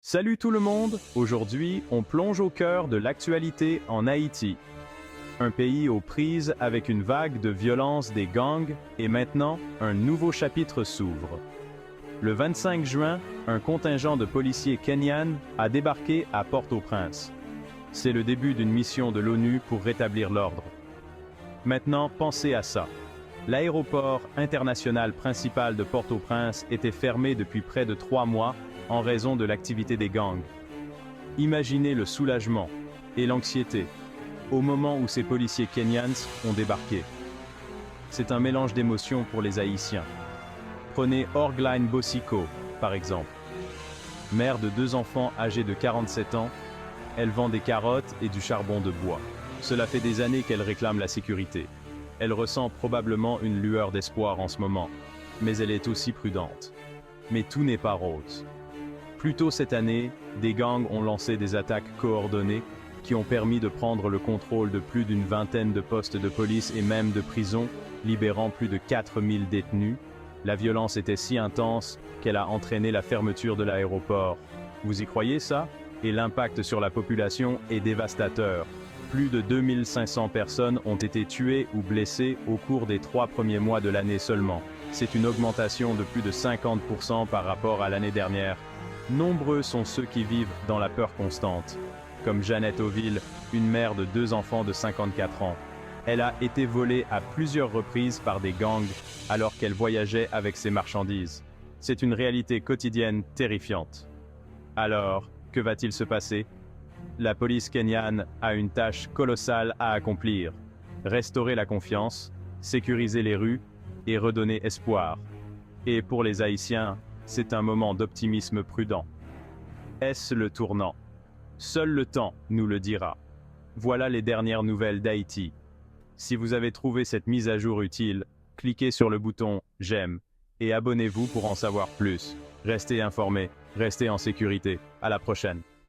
Salut tout le monde, aujourd'hui on plonge au cœur de l'actualité en Haïti. Un pays aux prises avec une vague de violence des gangs et maintenant un nouveau chapitre s'ouvre. Le 25 juin, un contingent de policiers kenyans a débarqué à Port-au-Prince. C'est le début d'une mission de l'ONU pour rétablir l'ordre. Maintenant, pensez à ça. L'aéroport international principal de Port-au-Prince était fermé depuis près de 3 mois en raison de l'activité des gangs. Imaginez le soulagement et l'anxiété au moment où ces policiers kenyans ont débarqué. C'est un mélange d'émotions pour les Haïtiens. Prenez Orgline Bossiko, par exemple. Mère de 2 enfants âgés de 47 ans, elle vend des carottes et du charbon de bois. Cela fait des années qu'elle réclame la sécurité. Elle ressent probablement une lueur d'espoir en ce moment, mais elle est aussi prudente. Mais tout n'est pas rose. Plus tôt cette année, des gangs ont lancé des attaques coordonnées qui ont permis de prendre le contrôle de plus d'une vingtaine de postes de police et même de prisons, libérant plus de 4000 détenus. La violence était si intense qu'elle a entraîné la fermeture de l'aéroport. Vous y croyez ça? Et l'impact sur la population est dévastateur. Plus de 2500 personnes ont été tuées ou blessées au cours des 3 premiers mois de l'année seulement. C'est une augmentation de plus de 50% par rapport à l'année dernière. Nombreux sont ceux qui vivent dans la peur constante. Comme Jeannette Oville, une mère de 2 enfants de 54 ans. Elle a été volée à plusieurs reprises par des gangs alors qu'elle voyageait avec ses marchandises. C'est une réalité quotidienne terrifiante. Alors, que va-t-il se passer? La police kenyane a une tâche colossale à accomplir. Restaurer la confiance, sécuriser les rues et redonner espoir. Et pour les Haïtiens, c'est un moment d'optimisme prudent. Est-ce le tournant? Seul le temps nous le dira. Voilà les dernières nouvelles d'Haïti. Si vous avez trouvé cette mise à jour utile, cliquez sur le bouton « J'aime » et abonnez-vous pour en savoir plus. Restez informés, restez en sécurité. À la prochaine.